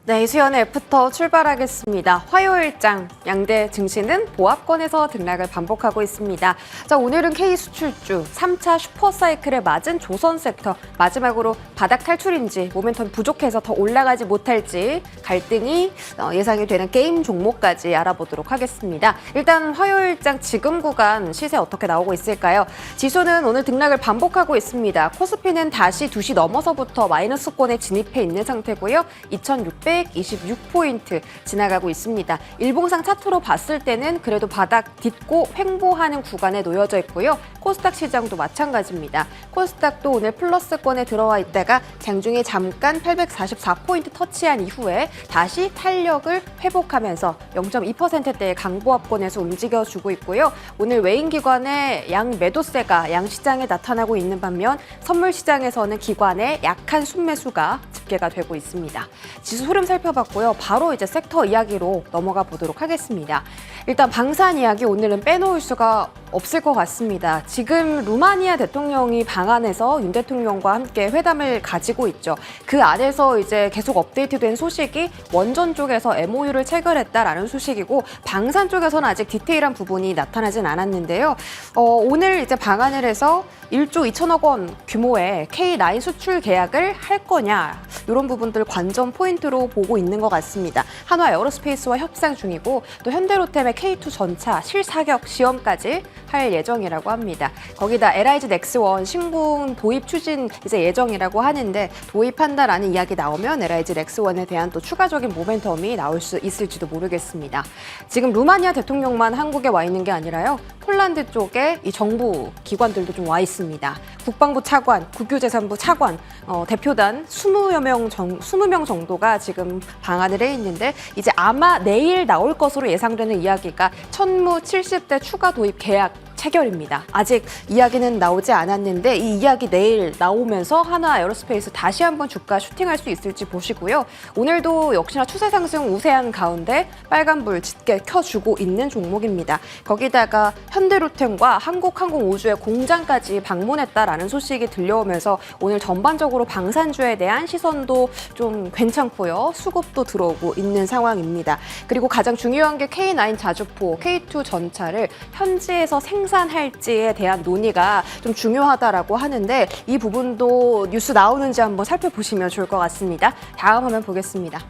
네, 이수연의 애프터 출발하겠습니다. 화요일장 양대 증시는 보합권에서 등락을 반복하고 있습니다. 자, 오늘은 K수출주 3차 슈퍼사이클에 맞은 조선 섹터 마지막으로 바닥 탈출인지 모멘텀 부족해서 더 올라가지 못할지 갈등이 예상이 되는 게임 종목까지 알아보도록 하겠습니다. 일단 화요일장 지금 구간 시세 어떻게 나오고 있을까요? 지수는 오늘 등락을 반복하고 있습니다. 코스피는 다시 2시 넘어서부터 마이너스권에 진입해 있는 상태고요. 2626포인트 지나가고 있습니다. 일봉상 차트로 봤을 때는 그래도 바닥 딛고 횡보하는 구간에 놓여져 있고요. 코스닥 시장도 마찬가지입니다. 코스닥도 오늘 플러스권에 들어와 있다가 장중에 잠깐 844포인트 터치한 이후에 다시 탄력을 회복하면서 0.2%대의 강보합권에서 움직여주고 있고요. 오늘 외인기관의 양 매도세가 양시장에 나타나고 있는 반면 선물시장에서는 기관의 약한 순매수가 집계가 되고 있습니다. 지수 흐름 살펴봤고요. 바로 이제 섹터 이야기로 넘어가 보도록 하겠습니다. 일단 방산 이야기 오늘은 빼놓을 수가 없을 것 같습니다. 지금 루마니아 대통령이 방한해서 윤 대통령과 함께 회담을 가지고 있죠. 그 안에서 이제 계속 업데이트된 소식이 원전 쪽에서 MOU를 체결했다라는 소식이고 방산 쪽에서는 아직 디테일한 부분이 나타나진 않았는데요. 오늘 이제 방한을 해서 1조 2천억 원 규모의 K9 수출 계약을 할 거냐 이런 부분들 관전 포인트로 보고 있는 것 같습니다. 한화 에어로스페이스와 협상 중이고 또 현대로템의 K2 전차 실사격 시험까지 할 예정이라고 합니다. 거기다 LIG 넥스원 신궁 도입 추진 이제 예정이라고 하는데 도입한다라는 이야기 나오면 LIG 넥스원에 대한 또 추가적인 모멘텀이 나올 수 있을지도 모르겠습니다. 지금 루마니아 대통령만 한국에 와 있는 게 아니라요. 폴란드 쪽에 이 정부 기관들도 좀 와 있습니다. 국방부 차관, 국유재산부 차관, 대표단 20명 정도가 지금 방한을 해 있는데 이제 아마 내일 나올 것으로 예상되는 이야기가 천무 70대 추가 도입 계약 체결입니다. 아직 이야기는 나오지 않았는데 이 이야기 내일 나오면서 한화 에어로스페이스 다시 한번 주가 슈팅할 수 있을지 보시고요. 오늘도 역시나 추세 상승 우세한 가운데 빨간불 짙게 켜주고 있는 종목입니다. 거기다가 현대로템과 한국항공우주의 공장까지 방문했다라는 소식이 들려오면서 오늘 전반적으로 방산주에 대한 시선도 좀 괜찮고요. 수급도 들어오고 있는 상황입니다. 그리고 가장 중요한 게 K9 자주포, K2 전차를 현지에서 생산할지에 대한 논의가 좀 중요하다라고 하는데 이 부분도 뉴스 나오는지 한번 살펴보시면 좋을 것 같습니다. 다음 화면 보겠습니다.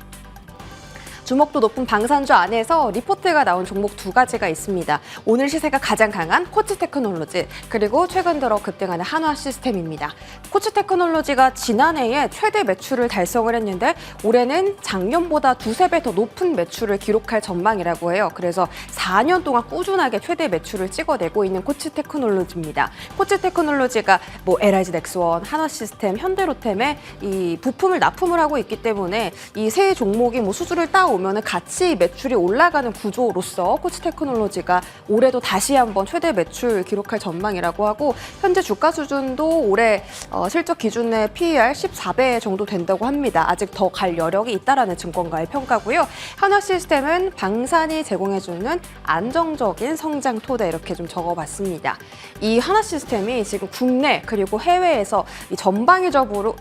주목도 높은 방산주 안에서 리포트가 나온 종목 두 가지가 있습니다. 오늘 시세가 가장 강한 코츠테크놀로지 그리고 최근 들어 급등하는 한화시스템입니다. 코츠테크놀로지가 지난해에 최대 매출을 달성을 했는데 올해는 작년보다 2~3배 더 높은 매출을 기록할 전망이라고 해요. 그래서 4년 동안 꾸준하게 최대 매출을 찍어내고 있는 코츠테크놀로지입니다. 코츠테크놀로지가 LIG 넥스원, 한화시스템, 현대로템에 이 부품을 납품을 하고 있기 때문에 이 세 종목이 수주를 따오면 같이 매출이 올라가는 구조로서 코츠테크놀로지가 올해도 다시 한번 최대 매출 기록할 전망이라고 하고 현재 주가 수준도 올해 실적 기준의 PER 14배 정도 된다고 합니다. 아직 더 갈 여력이 있다라는 증권가의 평가고요. 한화시스템은 방산이 제공해주는 안정적인 성장 토대 이렇게 좀 적어봤습니다. 이 한화시스템이 지금 국내 그리고 해외에서 전방위적으로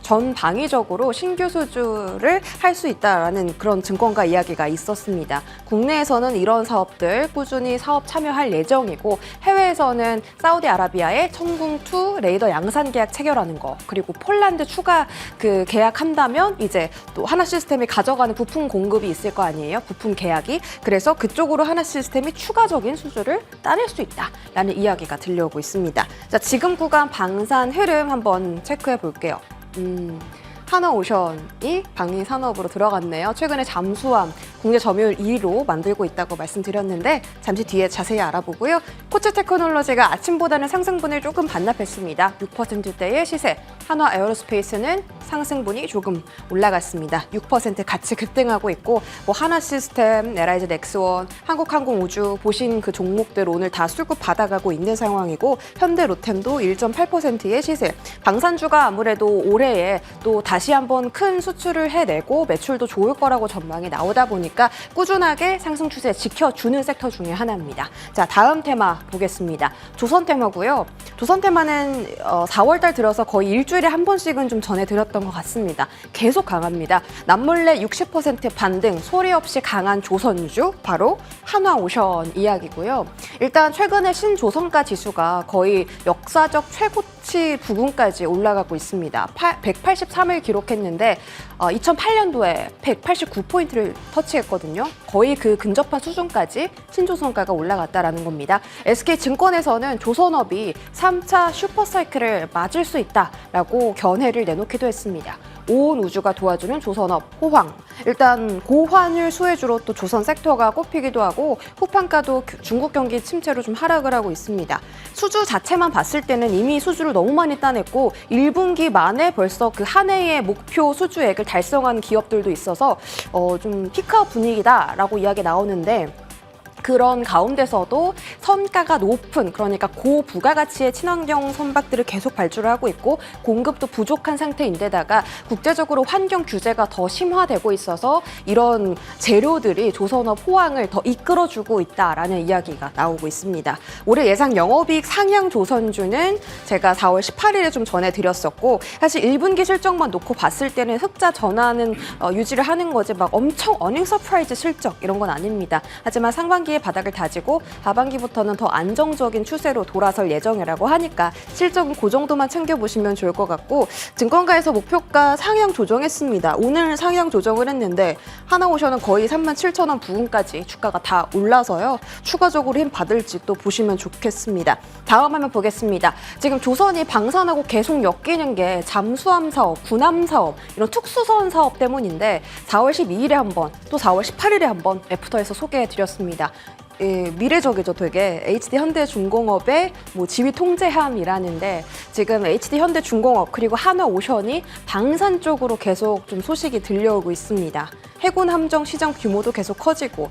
신규 수주를 할 수 있다라는 그런 증권가 이야기가 있었습니다. 국내에서는 이런 사업들 꾸준히 사업 참여할 예정이고 해외에서는 사우디아라비아의 천궁2 레이더 양산 계약 체결하는 거 그리고 폴란드 추가 계약한다면 이제 또 하나시스템이 가져가는 부품 공급이 있을 거 아니에요? 부품 계약이. 그래서 그쪽으로 하나시스템이 추가적인 수주를 따낼 수 있다라는 이야기가 들려오고 있습니다. 자, 지금 구간 방산 흐름 한번 체크해 볼게요. 한화오션이 방위 산업으로 들어갔네요. 최근에 잠수함 국내 점유율 2위로 만들고 있다고 말씀드렸는데 잠시 뒤에 자세히 알아보고요. 코츠테크놀로지가 아침보다는 상승분을 조금 반납했습니다. 6%대의 시세. 한화 에어로스페이스는 상승분이 조금 올라갔습니다. 6% 같이 급등하고 있고 한화시스템, LIG 넥스원, 한국항공우주 보신 그 종목들 오늘 다 수급 받아가고 있는 상황이고 현대로템도 1.8%의 시세. 방산주가 아무래도 올해에 또 다시 다시 한번 큰 수출을 해내고 매출도 좋을 거라고 전망이 나오다 보니까 꾸준하게 상승 추세 지켜주는 섹터 중에 하나입니다. 자, 다음 테마 보겠습니다. 조선테마고요. 조선테마는 4월달 들어서 거의 일주일에 한 번씩은 좀 전해드렸던 것 같습니다. 계속 강합니다. 남몰래 60% 반등, 소리 없이 강한 조선주, 바로 한화오션 이야기고요. 일단 최근에 신조선가 지수가 거의 역사적 최고치 부근까지 올라가고 있습니다. 183을 기록했는데 2008년도에 189포인트를 터치했거든요. 거의 그 근접한 수준까지 신조선가가 올라갔다라는 겁니다. SK증권에서는 조선업이 3차 슈퍼사이클을 맞을 수 있다라고 견해를 내놓기도 했습니다. 온 우주가 도와주는 조선업 호황. 일단 고환율 수혜주로 또 조선 섹터가 꼽히기도 하고 후판가도 중국 경기 침체로 좀 하락을 하고 있습니다. 수주 자체만 봤을 때는 이미 수주를 너무 많이 따냈고 1분기 만에 벌써 그 한 해의 목표 수주액을 달성한 기업들도 있어서 좀 피크아웃 분위기다라고 이야기 나오는데, 그런 가운데서도 선가가 높은, 그러니까 고부가가치의 친환경 선박들을 계속 발주를 하고 있고 공급도 부족한 상태인데다가 국제적으로 환경 규제가 더 심화되고 있어서 이런 재료들이 조선업 호황을 더 이끌어주고 있다라는 이야기가 나오고 있습니다. 올해 예상 영업이익 상향 조선주는 제가 4월 18일에 좀 전해드렸었고, 사실 1분기 실적만 놓고 봤을 때는 흑자 전환은 유지를 하는 거지 막 엄청 어닝 서프라이즈 실적 이런 건 아닙니다. 하지만 상반기 바닥을 다지고 하반기부터는 더 안정적인 추세로 돌아설 예정이라고 하니까 실적은 그 정도만 챙겨보시면 좋을 것 같고, 증권가에서 목표가 상향 조정했습니다. 오늘 상향 조정을 했는데 하나오션은 거의 37,000원 부근까지 주가가 다 올라서요. 추가적으로 힘 받을지 또 보시면 좋겠습니다. 다음 화면 보겠습니다. 지금 조선이 방산하고 계속 엮이는 게 잠수함 사업, 군함 사업, 이런 특수선 사업 때문인데 4월 12일에 한 번, 또 4월 18일에 한 번 애프터에서 소개해드렸습니다. 미래적이죠, 되게. HD 현대중공업의 지휘 통제함이라는데 지금 HD 현대중공업 그리고 한화오션이 방산 쪽으로 계속 좀 소식이 들려오고 있습니다. 해군 함정 시장 규모도 계속 커지고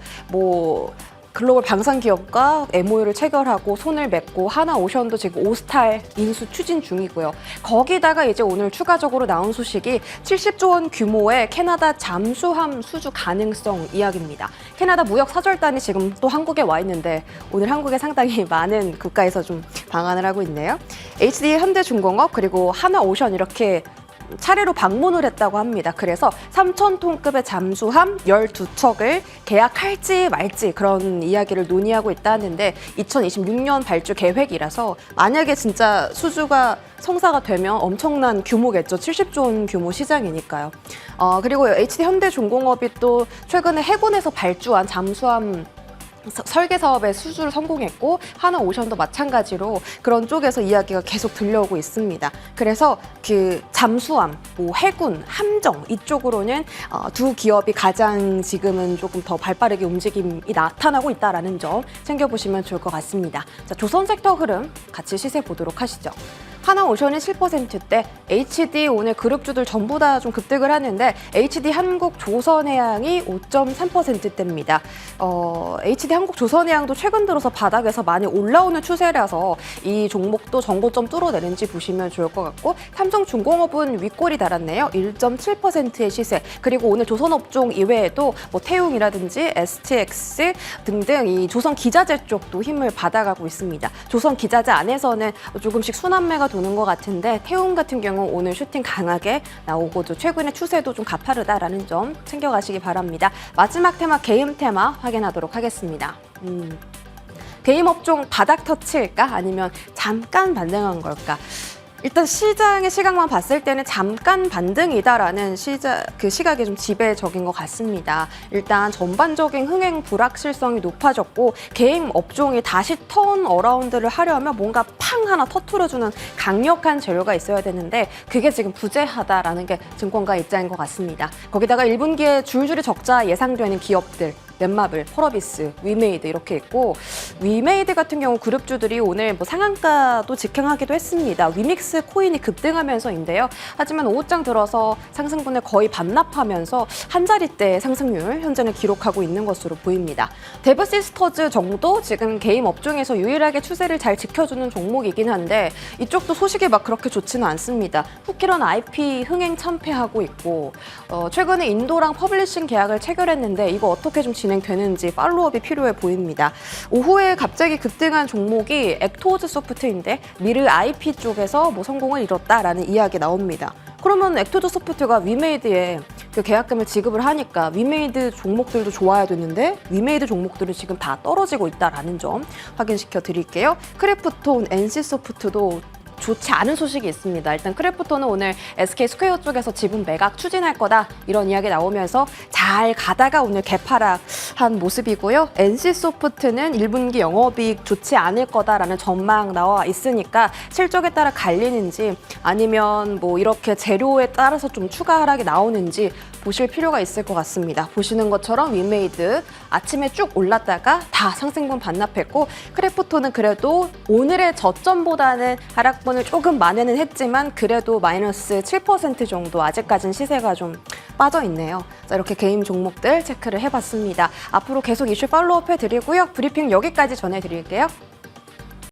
글로벌 방산 기업과 MOU를 체결하고 손을 맺고 하나오션도 지금 오스탈 인수 추진 중이고요. 거기다가 이제 오늘 추가적으로 나온 소식이 70조 원 규모의 캐나다 잠수함 수주 가능성 이야기입니다. 캐나다 무역 사절단이 지금 또 한국에 와 있는데 오늘 한국에 상당히 많은 국가에서 좀 방한을 하고 있네요. HD 현대중공업 그리고 하나오션 이렇게 차례로 방문을 했다고 합니다. 그래서 3,000톤급의 잠수함 12척을 계약할지 말지 그런 이야기를 논의하고 있다는데 2026년 발주 계획이라서 만약에 진짜 수주가 성사가 되면 엄청난 규모겠죠. 70조 원 규모 시장이니까요. 그리고 HD 현대중공업이 또 최근에 해군에서 발주한 잠수함 설계 사업에 수주를 성공했고 하나오션도 마찬가지로 그런 쪽에서 이야기가 계속 들려오고 있습니다. 그래서 그 잠수함, 해군, 함정 이쪽으로는 두 기업이 가장 지금은 조금 더 발빠르게 움직임이 나타나고 있다는 점 챙겨보시면 좋을 것 같습니다. 자, 조선 섹터 흐름 같이 시세 보도록 하시죠. 하나오션이 7%대, HD 오늘 그룹주들 전부 다 좀 급등을 하는데 HD 한국조선해양이 5.3%대입니다. HD 한국조선해양도 최근 들어서 바닥에서 많이 올라오는 추세라서 이 종목도 정고점 뚫어내는지 보시면 좋을 것 같고, 삼성중공업은 윗골이 달았네요. 1.7%의 시세. 그리고 오늘 조선업종 이외에도 태웅이라든지 STX 등등 이 조선기자재 쪽도 힘을 받아가고 있습니다. 조선기자재 안에서는 조금씩 순환매가 도는 것 같은데 태움 같은 경우 오늘 슈팅 강하게 나오고 최근의 추세도 좀 가파르다라는 점 챙겨가시기 바랍니다. 마지막 테마 게임 테마 확인하도록 하겠습니다. 게임 업종 바닥 터치일까? 아니면 잠깐 반등한 걸까? 일단 시장의 시각만 봤을 때는 잠깐 반등이다라는 시각이 좀 지배적인 것 같습니다. 일단 전반적인 흥행 불확실성이 높아졌고 게임 업종이 다시 턴 어라운드를 하려면 뭔가 팡 하나 터트려주는 강력한 재료가 있어야 되는데 그게 지금 부재하다라는 게 증권가 입장인 것 같습니다. 거기다가 1분기에 줄줄이 적자 예상되는 기업들 넷마블, 펄어비스, 위메이드 이렇게 있고 위메이드 같은 경우 그룹주들이 오늘 뭐 상한가도 직행하기도 했습니다. 위믹스 코인이 급등하면서인데요. 하지만 오후장 들어서 상승분을 거의 반납하면서 한 자릿대 상승률 현재는 기록하고 있는 것으로 보입니다. 데브시스터즈 정도 지금 게임 업종에서 유일하게 추세를 잘 지켜주는 종목이긴 한데 이쪽도 소식이 막 그렇게 좋지는 않습니다. 후키런 IP 흥행 참패하고 있고 최근에 인도랑 퍼블리싱 계약을 체결했는데 이거 어떻게 좀 진행되는지 팔로우업이 필요해 보입니다. 오후에 갑자기 급등한 종목이 액토즈 소프트인데 미르 IP 쪽에서 뭐 성공을 이뤘다라는 이야기 나옵니다. 그러면 액토즈 소프트가 위메이드에 그 계약금을 지급을 하니까 위메이드 종목들도 좋아야 되는데 위메이드 종목들은 지금 다 떨어지고 있다라는 점 확인시켜 드릴게요. 크래프톤, NC소프트도 좋지 않은 소식이 있습니다. 일단 크래프톤은 오늘 SK 스퀘어 쪽에서 지분 매각 추진할 거다 이런 이야기 나오면서 잘 가다가 오늘 개파락한 모습이고요. NC소프트는 1분기 영업이익 좋지 않을 거다라는 전망 나와 있으니까 실적에 따라 갈리는지 아니면 뭐 이렇게 재료에 따라서 좀 추가 하락이 나오는지 보실 필요가 있을 것 같습니다. 보시는 것처럼 위메이드 아침에 쭉 올랐다가 다 상승분 반납했고 크래프톤은 그래도 오늘의 저점보다는 하락분을 조금 만회는 했지만 그래도 마이너스 7% 정도 아직까지는 시세가 좀 빠져 있네요. 자, 이렇게 개인 종목들 체크를 해봤습니다. 앞으로 계속 이슈 팔로우업 해드리고요. 브리핑 여기까지 전해드릴게요.